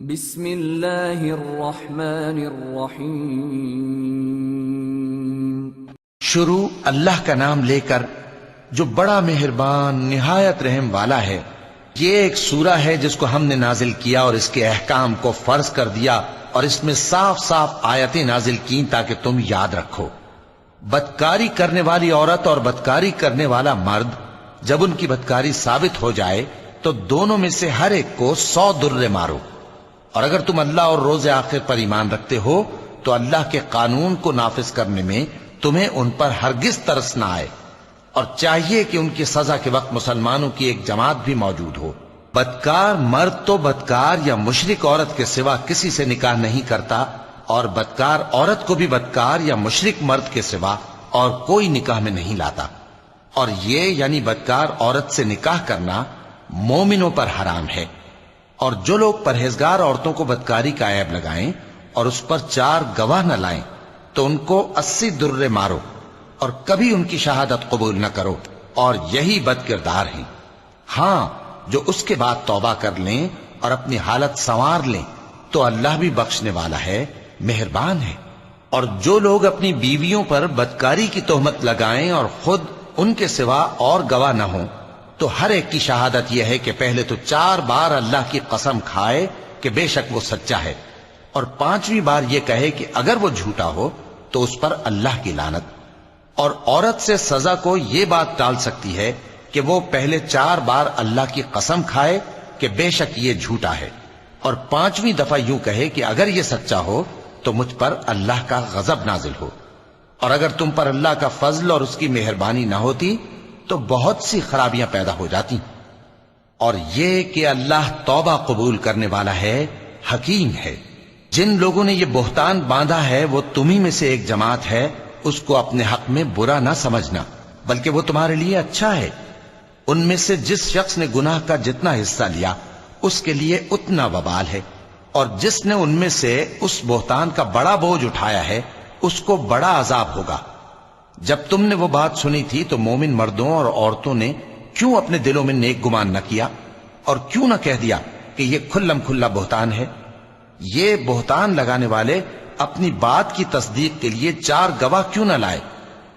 بسم اللہ الرحمن الرحیم۔ شروع اللہ کا نام لے کر جو بڑا مہربان نہایت رحم والا ہے۔ یہ ایک سورہ ہے جس کو ہم نے نازل کیا اور اس کے احکام کو فرض کر دیا اور اس میں صاف صاف آیتیں نازل کی تاکہ تم یاد رکھو۔ بدکاری کرنے والی عورت اور بدکاری کرنے والا مرد جب ان کی بدکاری ثابت ہو جائے تو دونوں میں سے ہر ایک کو 100 درے مارو، اور اگر تم اللہ اور روز آخر پر ایمان رکھتے ہو تو اللہ کے قانون کو نافذ کرنے میں تمہیں ان پر ہرگز ترس نہ آئے، اور چاہیے کہ ان کی سزا کے وقت مسلمانوں کی ایک جماعت بھی موجود ہو۔ بدکار مرد تو بدکار یا مشرک عورت کے سوا کسی سے نکاح نہیں کرتا، اور بدکار عورت کو بھی بدکار یا مشرک مرد کے سوا اور کوئی نکاح میں نہیں لاتا، اور یہ یعنی بدکار عورت سے نکاح کرنا مومنوں پر حرام ہے۔ اور جو لوگ پرہیزگار عورتوں کو بدکاری کا عیب لگائیں اور اس پر 4 گواہ نہ لائیں تو ان کو 80 درے مارو، اور کبھی ان کی شہادت قبول نہ کرو، اور یہی بد کردار ہیں۔ ہاں، جو اس کے بعد توبہ کر لیں اور اپنی حالت سنوار لیں تو اللہ بھی بخشنے والا ہے، مہربان ہے۔ اور جو لوگ اپنی بیویوں پر بدکاری کی تہمت لگائیں اور خود ان کے سوا اور گواہ نہ ہوں تو ہر ایک کی شہادت یہ ہے کہ پہلے تو 4 بار اللہ کی قسم کھائے کہ بے شک وہ سچا ہے، اور 5ویں بار یہ کہے کہ اگر وہ جھوٹا ہو تو اس پر اللہ کی لعنت۔ اور عورت سے سزا کو یہ بات ٹال سکتی ہے کہ وہ پہلے 4 بار اللہ کی قسم کھائے کہ بے شک یہ جھوٹا ہے، اور 5ویں دفعہ یوں کہے کہ اگر یہ سچا ہو تو مجھ پر اللہ کا غضب نازل ہو۔ اور اگر تم پر اللہ کا فضل اور اس کی مہربانی نہ ہوتی تو بہت سی خرابیاں پیدا ہو جاتی۔ اور یہ کہ اللہ توبہ قبول کرنے والا ہے، حکیم ہے۔ جن لوگوں نے یہ بہتان باندھا ہے وہ تمہیں میں سے ایک جماعت ہے، اس کو اپنے حق میں برا نہ سمجھنا، بلکہ وہ تمہارے لیے اچھا ہے۔ ان میں سے جس شخص نے گناہ کا جتنا حصہ لیا اس کے لیے اتنا وبال ہے، اور جس نے ان میں سے اس بہتان کا بڑا بوجھ اٹھایا ہے اس کو بڑا عذاب ہوگا۔ جب تم نے وہ بات سنی تھی تو مومن مردوں اور عورتوں نے کیوں اپنے دلوں میں نیک گمان نہ کیا، اور کیوں نہ کہہ دیا کہ یہ کھلم کھلا بہتان ہے؟ یہ بہتان لگانے والے اپنی بات کی تصدیق کے لیے 4 گواہ کیوں نہ لائے؟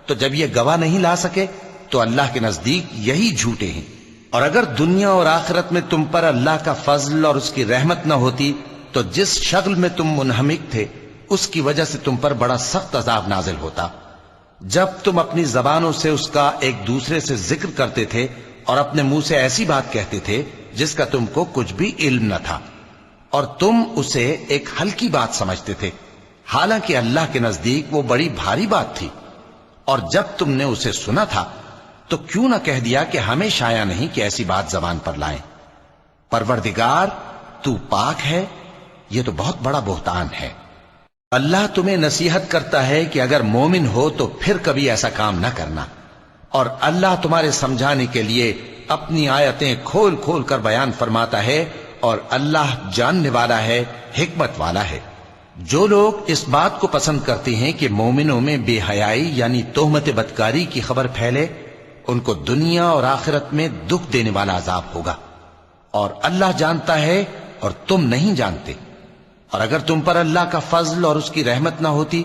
تو جب یہ گواہ نہیں لا سکے تو اللہ کے نزدیک یہی جھوٹے ہیں۔ اور اگر دنیا اور آخرت میں تم پر اللہ کا فضل اور اس کی رحمت نہ ہوتی تو جس شغل میں تم منہمک تھے اس کی وجہ سے تم پر بڑا سخت عذاب نازل ہوتا، جب تم اپنی زبانوں سے اس کا ایک دوسرے سے ذکر کرتے تھے اور اپنے منہ سے ایسی بات کہتے تھے جس کا تم کو کچھ بھی علم نہ تھا، اور تم اسے ایک ہلکی بات سمجھتے تھے، حالانکہ اللہ کے نزدیک وہ بڑی بھاری بات تھی۔ اور جب تم نے اسے سنا تھا تو کیوں نہ کہہ دیا کہ ہمیں شایع نہیں کہ ایسی بات زبان پر لائیں؟ پروردگار تو پاک ہے، یہ تو بہت بڑا بہتان ہے۔ اللہ تمہیں نصیحت کرتا ہے کہ اگر مومن ہو تو پھر کبھی ایسا کام نہ کرنا، اور اللہ تمہارے سمجھانے کے لیے اپنی آیتیں کھول کھول کر بیان فرماتا ہے، اور اللہ جاننے والا ہے، حکمت والا ہے۔ جو لوگ اس بات کو پسند کرتے ہیں کہ مومنوں میں بے حیائی یعنی تہمت بدکاری کی خبر پھیلے، ان کو دنیا اور آخرت میں دکھ دینے والا عذاب ہوگا، اور اللہ جانتا ہے اور تم نہیں جانتے۔ اور اگر تم پر اللہ کا فضل اور اس کی رحمت نہ ہوتی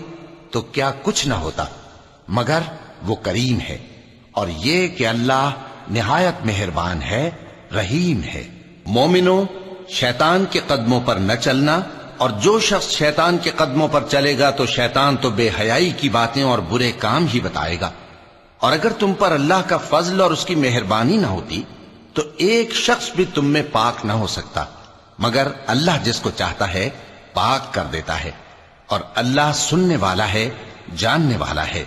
تو کیا کچھ نہ ہوتا، مگر وہ کریم ہے، اور یہ کہ اللہ نہایت مہربان ہے، رحیم ہے۔ مومنوں، شیطان کے قدموں پر نہ چلنا، اور جو شخص شیطان کے قدموں پر چلے گا تو شیطان تو بے حیائی کی باتیں اور برے کام ہی بتائے گا۔ اور اگر تم پر اللہ کا فضل اور اس کی مہربانی نہ ہوتی تو ایک شخص بھی تم میں پاک نہ ہو سکتا، مگر اللہ جس کو چاہتا ہے پاک کر دیتا ہے، اور اللہ سننے والا ہے، جاننے والا ہے۔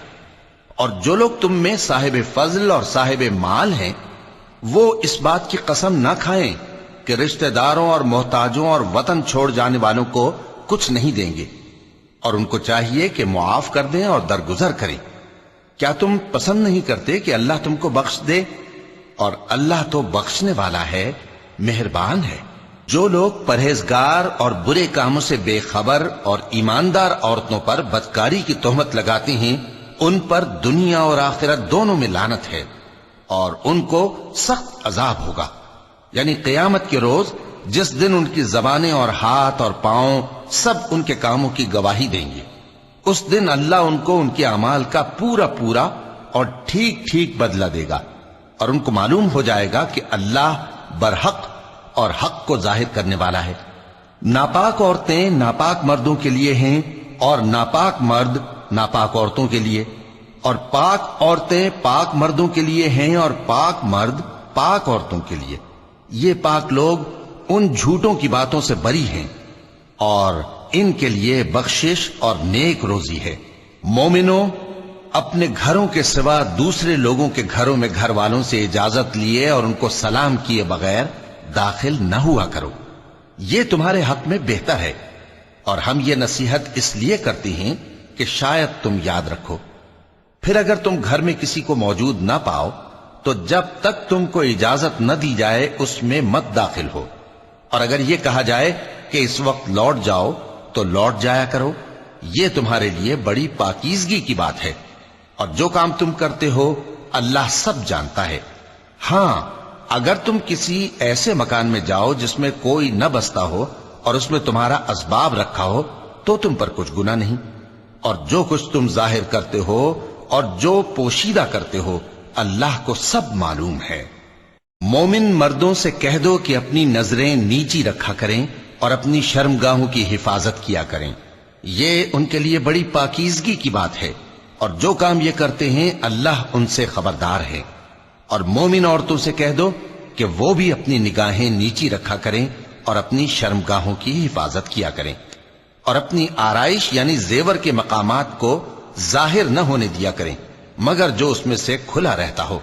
اور جو لوگ تم میں صاحب فضل اور صاحب مال ہیں وہ اس بات کی قسم نہ کھائیں کہ رشتہ داروں اور محتاجوں اور وطن چھوڑ جانے والوں کو کچھ نہیں دیں گے، اور ان کو چاہیے کہ معاف کر دیں اور درگزر کریں۔ کیا تم پسند نہیں کرتے کہ اللہ تم کو بخش دے؟ اور اللہ تو بخشنے والا ہے، مہربان ہے۔ جو لوگ پرہیزگار اور برے کاموں سے بے خبر اور ایماندار عورتوں پر بدکاری کی تہمت لگاتے ہیں ان پر دنیا اور آخرت دونوں میں لعنت ہے، اور ان کو سخت عذاب ہوگا۔ یعنی قیامت کے روز جس دن ان کی زبانیں اور ہاتھ اور پاؤں سب ان کے کاموں کی گواہی دیں گے۔ اس دن اللہ ان کو ان کے اعمال کا پورا پورا اور ٹھیک ٹھیک بدلہ دے گا، اور ان کو معلوم ہو جائے گا کہ اللہ برحق اور حق کو ظاہر کرنے والا ہے۔ ناپاک عورتیں ناپاک مردوں کے لیے ہیں، اور ناپاک مرد ناپاک عورتوں کے لیے، اور پاک عورتیں پاک مردوں کے لیے ہیں، اور پاک مرد پاک عورتوں کے لیے۔ یہ پاک لوگ ان جھوٹوں کی باتوں سے بری ہیں، اور ان کے لیے بخشش اور نیک روزی ہے۔ مومنوں، اپنے گھروں کے سوا دوسرے لوگوں کے گھروں میں گھر والوں سے اجازت لیے اور ان کو سلام کیے بغیر داخل نہ ہوا کرو، یہ تمہارے حق میں بہتر ہے، اور ہم یہ نصیحت اس لیے کرتے ہیں کہ شاید تم یاد رکھو۔ پھر اگر تم گھر میں کسی کو موجود نہ پاؤ تو جب تک تم کو اجازت نہ دی جائے اس میں مت داخل ہو، اور اگر یہ کہا جائے کہ اس وقت لوٹ جاؤ تو لوٹ جایا کرو، یہ تمہارے لیے بڑی پاکیزگی کی بات ہے، اور جو کام تم کرتے ہو اللہ سب جانتا ہے۔ ہاں، اگر تم کسی ایسے مکان میں جاؤ جس میں کوئی نہ بستا ہو اور اس میں تمہارا اسباب رکھا ہو تو تم پر کچھ گناہ نہیں، اور جو کچھ تم ظاہر کرتے ہو اور جو پوشیدہ کرتے ہو اللہ کو سب معلوم ہے۔ مومن مردوں سے کہہ دو کہ اپنی نظریں نیچی رکھا کریں اور اپنی شرمگاہوں کی حفاظت کیا کریں، یہ ان کے لیے بڑی پاکیزگی کی بات ہے، اور جو کام یہ کرتے ہیں اللہ ان سے خبردار ہے۔ اور مومن عورتوں سے کہہ دو کہ وہ بھی اپنی نگاہیں نیچی رکھا کریں اور اپنی شرمگاہوں کی حفاظت کیا کریں، اور اپنی آرائش یعنی زیور کے مقامات کو ظاہر نہ ہونے دیا کریں مگر جو اس میں سے کھلا رہتا ہو،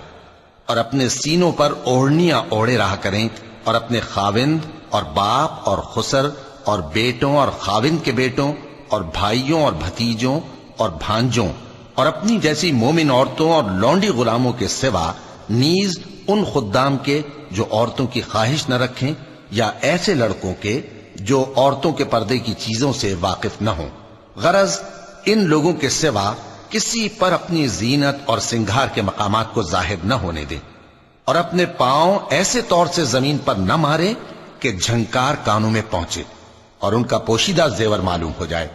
اور اپنے سینوں پر اوڑھنیاں اوڑھے رہا کریں، اور اپنے خاوند اور باپ اور خسر اور بیٹوں اور خاوند کے بیٹوں اور بھائیوں اور بھتیجوں اور بھانجوں اور اپنی جیسی مومن عورتوں اور لونڈی غلاموں کے سوا نیز ان خدام کے جو عورتوں کی خواہش نہ رکھیں، یا ایسے لڑکوں کے جو عورتوں کے پردے کی چیزوں سے واقف نہ ہوں۔ غرض ان لوگوں کے سوا کسی پر اپنی زینت اور سنگھار کے مقامات کو ظاہر نہ ہونے دیں، اور اپنے پاؤں ایسے طور سے زمین پر نہ مارے کہ جھنکار کانوں میں پہنچے اور ان کا پوشیدہ زیور معلوم ہو جائے۔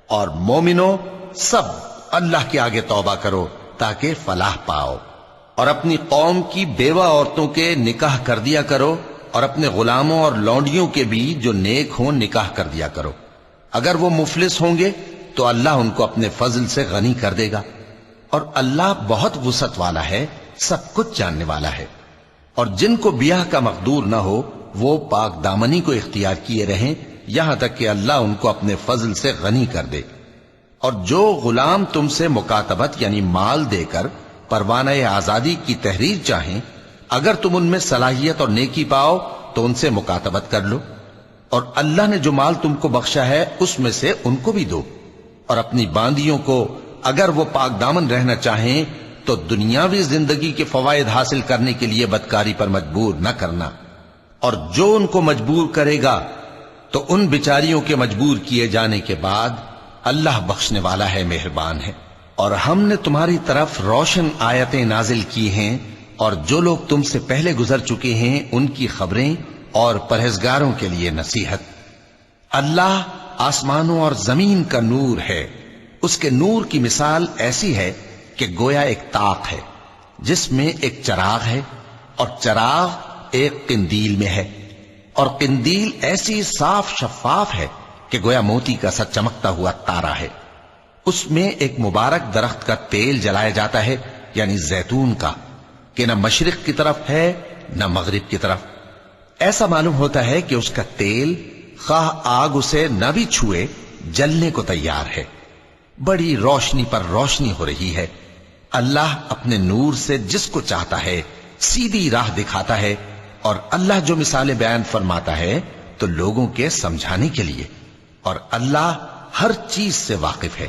اور مومنوں، سب اللہ کے آگے توبہ کرو تاکہ فلاح پاؤ، اور اپنی قوم کی بیوہ عورتوں کے نکاح کر دیا کرو، اور اپنے غلاموں اور لونڈیوں کے بھی جو نیک ہوں نکاح کر دیا کرو۔ اگر وہ مفلس ہوں گے تو اللہ ان کو اپنے فضل سے غنی کر دے گا، اور اللہ بہت وسعت والا ہے، سب کچھ جاننے والا ہے۔ اور جن کو بیاہ کا مقدور نہ ہو وہ پاک دامنی کو اختیار کیے رہیں یہاں تک کہ اللہ ان کو اپنے فضل سے غنی کر دے۔ اور جو غلام تم سے مکاتبت یعنی مال دے کر پروانہ آزادی کی تحریر چاہیں، اگر تم ان میں صلاحیت اور نیکی پاؤ تو ان سے مکاتبت کر لو، اور اللہ نے جو مال تم کو بخشا ہے اس میں سے ان کو بھی دو۔ اور اپنی باندیوں کو اگر وہ پاک دامن رہنا چاہیں تو دنیاوی زندگی کے فوائد حاصل کرنے کے لیے بدکاری پر مجبور نہ کرنا، اور جو ان کو مجبور کرے گا تو ان بیچاریوں کے مجبور کیے جانے کے بعد اللہ بخشنے والا ہے، مہربان ہے۔ اور ہم نے تمہاری طرف روشن آیتیں نازل کی ہیں، اور جو لوگ تم سے پہلے گزر چکے ہیں ان کی خبریں اور پرہیزگاروں کے لیے نصیحت۔ اللہ آسمانوں اور زمین کا نور ہے، اس کے نور کی مثال ایسی ہے کہ گویا ایک طاق ہے جس میں ایک چراغ ہے، اور چراغ ایک قندیل میں ہے، اور قندیل ایسی صاف شفاف ہے کہ گویا موتی کا سا چمکتا ہوا تارا ہے۔ اس میں ایک مبارک درخت کا تیل جلایا جاتا ہے یعنی زیتون کا، کہ نہ مشرق کی طرف ہے نہ مغرب کی طرف۔ ایسا معلوم ہوتا ہے کہ اس کا تیل خواہ آگ اسے نہ بھی چھوئے جلنے کو تیار ہے۔ بڑی روشنی پر روشنی ہو رہی ہے۔ اللہ اپنے نور سے جس کو چاہتا ہے سیدھی راہ دکھاتا ہے، اور اللہ جو مثالیں بیان فرماتا ہے تو لوگوں کے سمجھانے کے لیے، اور اللہ ہر چیز سے واقف ہے۔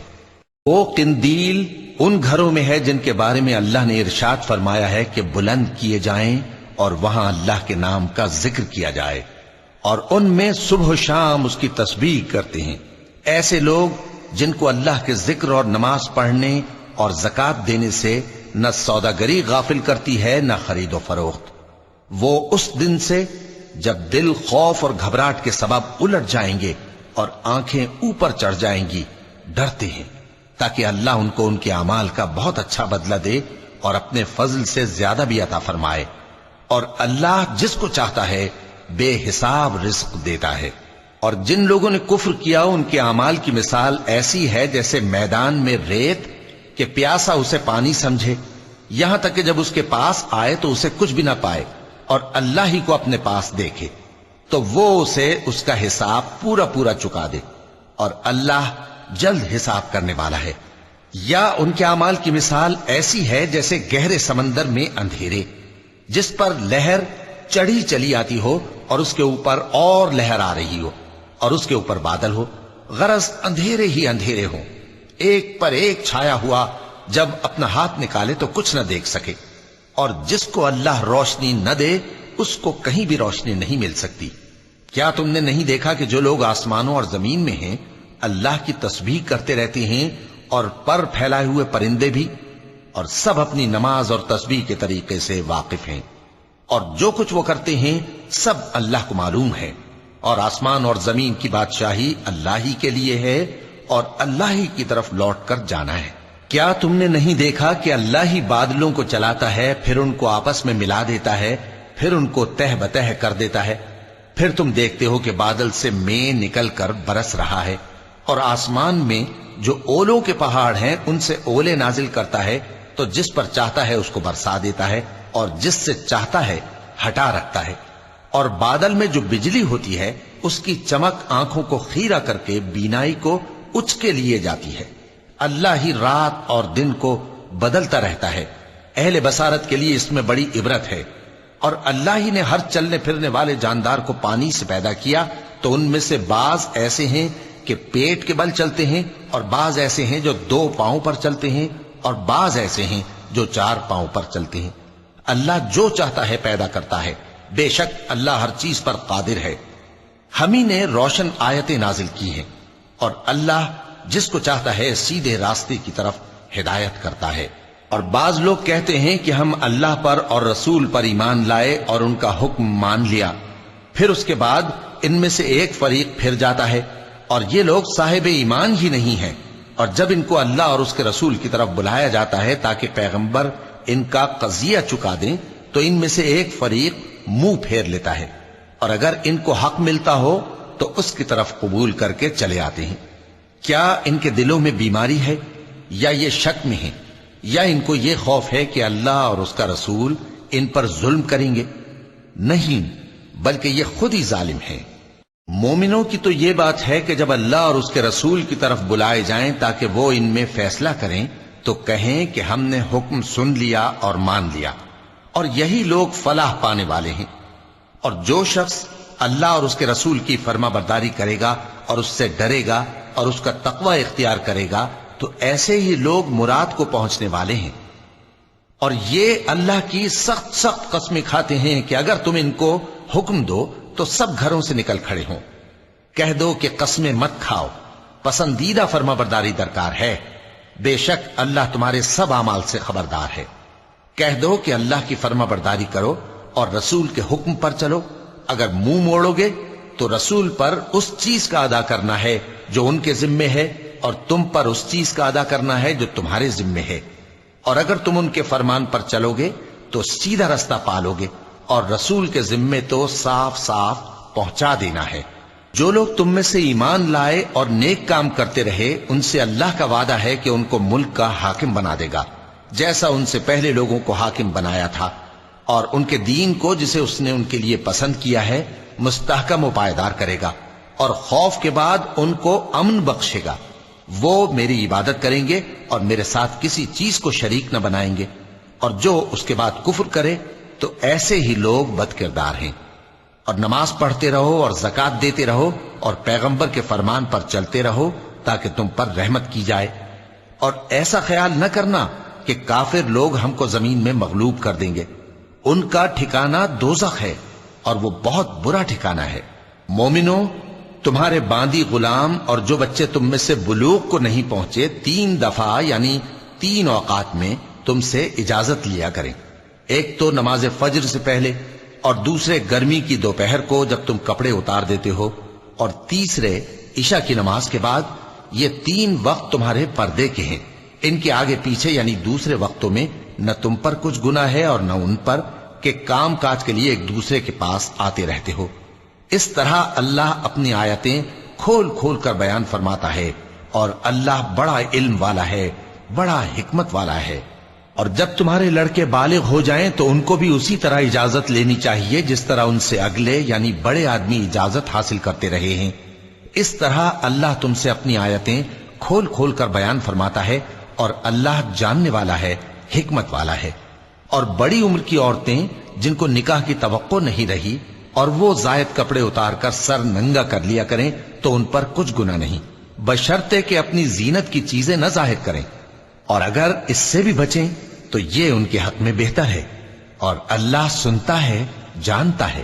وہ قندیل ان گھروں میں ہے جن کے بارے میں اللہ نے ارشاد فرمایا ہے کہ بلند کیے جائیں اور وہاں اللہ کے نام کا ذکر کیا جائے، اور ان میں صبح و شام اس کی تسبیح کرتے ہیں۔ ایسے لوگ جن کو اللہ کے ذکر اور نماز پڑھنے اور زکوٰۃ دینے سے نہ سوداگری غافل کرتی ہے نہ خرید و فروخت، وہ اس دن سے جب دل خوف اور گھبراہٹ کے سبب الٹ جائیں گے اور آنکھیں اوپر چڑھ جائیں گی، ڈرتے ہیں تاکہ اللہ ان کو ان کے اعمال کا بہت اچھا بدلہ دے اور اپنے فضل سے زیادہ بھی عطا فرمائے، اور اللہ جس کو چاہتا ہے بے حساب رزق دیتا ہے۔ اور جن لوگوں نے کفر کیا ان کے اعمال کی مثال ایسی ہے جیسے میدان میں ریت کہ پیاسا اسے پانی سمجھے، یہاں تک کہ جب اس کے پاس آئے تو اسے کچھ بھی نہ پائے اور اللہ ہی کو اپنے پاس دیکھے تو وہ اسے اس کا حساب پورا پورا چکا دے، اور اللہ جلد حساب کرنے والا ہے۔ یا ان کے اعمال کی مثال ایسی ہے جیسے گہرے سمندر میں اندھیرے جس پر لہر چڑھی چلی آتی ہو اور اس کے اوپر اور لہر آ رہی ہو اور اس کے اوپر بادل ہو، غرض اندھیرے ہی اندھیرے ہوں، ایک پر ایک چھایا ہوا، جب اپنا ہاتھ نکالے تو کچھ نہ دیکھ سکے، اور جس کو اللہ روشنی نہ دے اس کو کہیں بھی روشنی نہیں مل سکتی۔ کیا تم نے نہیں دیکھا کہ جو لوگ آسمانوں اور زمین میں ہیں اللہ کی تسبیح کرتے رہتے ہیں، اور پر پھیلائے ہوئے پرندے بھی، اور سب اپنی نماز اور تسبیح کے طریقے سے واقف ہیں، اور جو کچھ وہ کرتے ہیں سب اللہ کو معلوم ہے، اور آسمان اور زمین کی بادشاہی اللہ ہی کے لیے ہے اور اللہ ہی کی طرف لوٹ کر جانا ہے۔ کیا تم نے نہیں دیکھا کہ اللہ ہی بادلوں کو چلاتا ہے، پھر ان کو آپس میں ملا دیتا ہے، پھر ان کو تہ بتہ کر دیتا ہے، پھر تم دیکھتے ہو کہ بادل سے مے نکل کر برس رہا ہے، اور آسمان میں جو اولوں کے پہاڑ ہیں ان سے اولے نازل کرتا ہے، تو جس پر چاہتا ہے اس کو برسا دیتا ہے اور جس سے چاہتا ہے ہٹا رکھتا ہے، اور بادل میں جو بجلی ہوتی ہے اس کی چمک آنکھوں کو خیرہ کر کے بینائی کو اچ کے لیے جاتی ہے۔ اللہ ہی رات اور دن کو بدلتا رہتا ہے، اہل بصارت کے لیے اس میں بڑی عبرت ہے۔ اور اللہ ہی نے ہر چلنے پھرنے والے جاندار کو پانی سے پیدا کیا، تو ان میں سے بعض ایسے ہیں کہ پیٹ کے بل چلتے ہیں، اور بعض ایسے ہیں جو 2 پاؤں پر چلتے ہیں، اور بعض ایسے ہیں جو 4 پاؤں پر چلتے ہیں۔ اللہ جو چاہتا ہے پیدا کرتا ہے، بے شک اللہ ہر چیز پر قادر ہے۔ ہم ہی نے روشن آیتیں نازل کی ہیں، اور اللہ جس کو چاہتا ہے سیدھے راستے کی طرف ہدایت کرتا ہے۔ اور بعض لوگ کہتے ہیں کہ ہم اللہ پر اور رسول پر ایمان لائے اور ان کا حکم مان لیا، پھر اس کے بعد ان میں سے ایک فریق پھر جاتا ہے، اور یہ لوگ صاحب ایمان ہی نہیں ہیں، اور جب ان کو اللہ اور اس کے رسول کی طرف بلایا جاتا ہے تاکہ پیغمبر ان کا قضیہ چکا دیں تو ان میں سے ایک فریق منہ پھیر لیتا ہے، اور اگر ان کو حق ملتا ہو تو اس کی طرف قبول کر کے چلے آتے ہیں۔ کیا ان کے دلوں میں بیماری ہے، یا یہ شک میں ہیں، یا ان کو یہ خوف ہے کہ اللہ اور اس کا رسول ان پر ظلم کریں گے؟ نہیں، بلکہ یہ خود ہی ظالم ہیں۔ مومنوں کی تو یہ بات ہے کہ جب اللہ اور اس کے رسول کی طرف بلائے جائیں تاکہ وہ ان میں فیصلہ کریں تو کہیں کہ ہم نے حکم سن لیا اور مان لیا، اور یہی لوگ فلاح پانے والے ہیں۔ اور جو شخص اللہ اور اس کے رسول کی فرما برداری کرے گا اور اس سے ڈرے گا اور اس کا تقوی اختیار کرے گا تو ایسے ہی لوگ مراد کو پہنچنے والے ہیں۔ اور یہ اللہ کی سخت سخت قسمیں کھاتے ہیں کہ اگر تم ان کو حکم دو تو سب گھروں سے نکل کھڑے ہوں۔ کہہ دو کہ قسمیں مت کھاؤ، پسندیدہ فرما برداری درکار ہے، بے شک اللہ تمہارے سب اعمال سے خبردار ہے۔ کہہ دو کہ اللہ کی فرما برداری کرو اور رسول کے حکم پر چلو، اگر منہ موڑو گے تو رسول پر اس چیز کا ادا کرنا ہے جو ان کے ذمے ہے، اور تم پر اس چیز کا ادا کرنا ہے جو تمہارے ذمے ہے، اور اگر تم ان کے فرمان پر چلو گے تو سیدھا رستہ پالو گے، اور رسول کے ذمے تو صاف صاف پہنچا دینا ہے۔ جو لوگ تم میں سے ایمان لائے اور نیک کام کرتے رہے ان سے اللہ کا وعدہ ہے کہ ان کو ملک کا حاکم بنا دے گا، جیسا ان سے پہلے لوگوں کو حاکم بنایا تھا، اور ان کے دین کو جسے اس نے ان کے لیے پسند کیا ہے مستحکم و پائیدار کرے گا، اور خوف کے بعد ان کو امن بخشے گا۔ وہ میری عبادت کریں گے اور میرے ساتھ کسی چیز کو شریک نہ بنائیں گے، اور جو اس کے بعد کفر کرے تو ایسے ہی لوگ بد کردار ہیں۔ اور نماز پڑھتے رہو اور زکوٰۃ دیتے رہو اور پیغمبر کے فرمان پر چلتے رہو تاکہ تم پر رحمت کی جائے، اور ایسا خیال نہ کرنا کہ کافر لوگ ہم کو زمین میں مغلوب کر دیں گے، ان کا ٹھکانہ دوزخ ہے اور وہ بہت برا ٹھکانہ ہے۔ مومنوں، تمہارے باندی غلام اور جو بچے تم میں سے بلوغ کو نہیں پہنچے 3 دفعہ یعنی 3 اوقات میں تم سے اجازت لیا کریں، ایک تو نماز فجر سے پہلے، اور دوسرے گرمی کی دوپہر کو جب تم کپڑے اتار دیتے ہو، اور تیسرے عشاء کی نماز کے بعد۔ یہ 3 وقت تمہارے پردے کے ہیں، ان کے آگے پیچھے یعنی دوسرے وقتوں میں نہ تم پر کچھ گناہ ہے اور نہ ان پر، کہ کام کاج کے لیے ایک دوسرے کے پاس آتے رہتے ہو۔ اس طرح اللہ اپنی آیتیں کھول کھول کر بیان فرماتا ہے، اور اللہ بڑا علم والا ہے، بڑا حکمت والا ہے۔ اور جب تمہارے لڑکے بالغ ہو جائیں تو ان کو بھی اسی طرح اجازت لینی چاہیے جس طرح ان سے اگلے یعنی بڑے آدمی اجازت حاصل کرتے رہے ہیں۔ اس طرح اللہ تم سے اپنی آیتیں کھول کھول کر بیان فرماتا ہے، اور اللہ جاننے والا ہے، حکمت والا ہے۔ اور بڑی عمر کی عورتیں جن کو نکاح کی توقع نہیں رہی اور وہ زائد کپڑے اتار کر سر ننگا کر لیا کریں تو ان پر کچھ گناہ نہیں، بشرطے کہ اپنی زینت کی چیزیں نہ ظاہر کریں، اور اگر اس سے بھی بچیں تو یہ ان کے حق میں بہتر ہے، اور اللہ سنتا ہے، جانتا ہے۔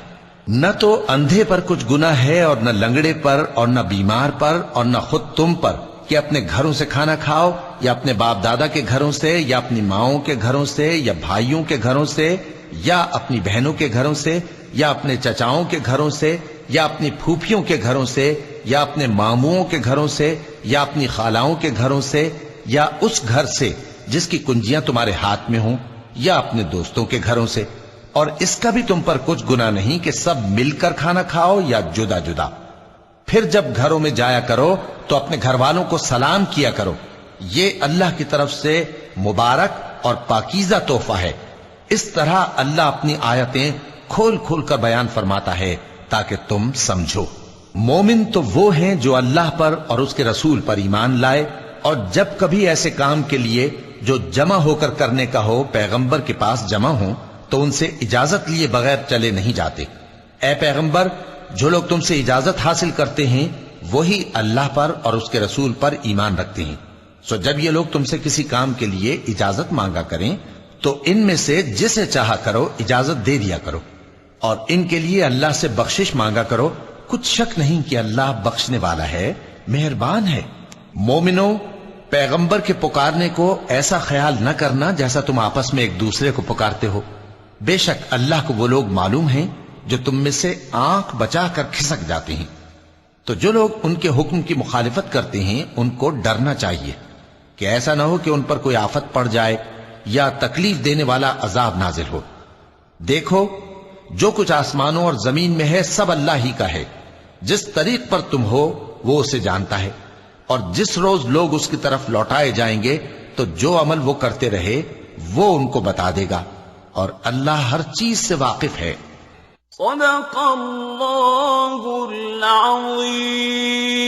نہ تو اندھے پر کچھ گناہ ہے اور نہ لنگڑے پر اور نہ بیمار پر اور نہ خود تم پر کہ اپنے گھروں سے کھانا کھاؤ، یا اپنے باپ دادا کے گھروں سے، یا اپنی ماؤں کے گھروں سے، یا بھائیوں کے گھروں سے، یا اپنی بہنوں کے گھروں سے، یا اپنے چچاؤں کے گھروں سے، یا اپنی پھوپھیوں کے گھروں سے، یا اپنے ماموؤں کے گھروں سے، یا اپنی خالاؤں کے گھروں سے، یا اس گھر سے جس کی کنجیاں تمہارے ہاتھ میں ہوں، یا اپنے دوستوں کے گھروں سے۔ اور اس کا بھی تم پر کچھ گناہ نہیں کہ سب مل کر کھانا کھاؤ یا جدا جدا۔ پھر جب گھروں میں جایا کرو تو اپنے گھر والوں کو سلام کیا کرو، یہ اللہ کی طرف سے مبارک اور پاکیزہ تحفہ ہے۔ اس طرح اللہ اپنی آیتیں کھول کھول کر بیان فرماتا ہے تاکہ تم سمجھو۔ مومن تو وہ ہیں جو اللہ پر اور اس کے رسول پر ایمان لائے، اور جب کبھی ایسے کام کے لیے جو جمع ہو کر کرنے کا ہو پیغمبر کے پاس جمع ہوں تو ان سے اجازت لیے بغیر چلے نہیں جاتے۔ اے پیغمبر، جو لوگ تم سے اجازت حاصل کرتے ہیں وہی اللہ پر اور اس کے رسول پر ایمان رکھتے ہیں، سو جب یہ لوگ تم سے کسی کام کے لیے اجازت مانگا کریں تو ان میں سے جسے چاہا کرو اجازت دے دیا کرو، اور ان کے لیے اللہ سے بخشش مانگا کرو، کچھ شک نہیں کہ اللہ بخشنے والا ہے، مہربان ہے۔ مومنو، پیغمبر کے پکارنے کو ایسا خیال نہ کرنا جیسا تم آپس میں ایک دوسرے کو پکارتے ہو، بے شک اللہ کو وہ لوگ معلوم ہیں جو تم میں سے آنکھ بچا کر کھسک جاتے ہیں۔ تو جو لوگ ان کے حکم کی مخالفت کرتے ہیں ان کو ڈرنا چاہیے کہ ایسا نہ ہو کہ ان پر کوئی آفت پڑ جائے یا تکلیف دینے والا عذاب نازل ہو۔ دیکھو، جو کچھ آسمانوں اور زمین میں ہے سب اللہ ہی کا ہے، جس طریق پر تم ہو وہ اسے جانتا ہے، اور جس روز لوگ اس کی طرف لوٹائے جائیں گے تو جو عمل وہ کرتے رہے وہ ان کو بتا دے گا، اور اللہ ہر چیز سے واقف ہے۔ صدق اللہ العظیم۔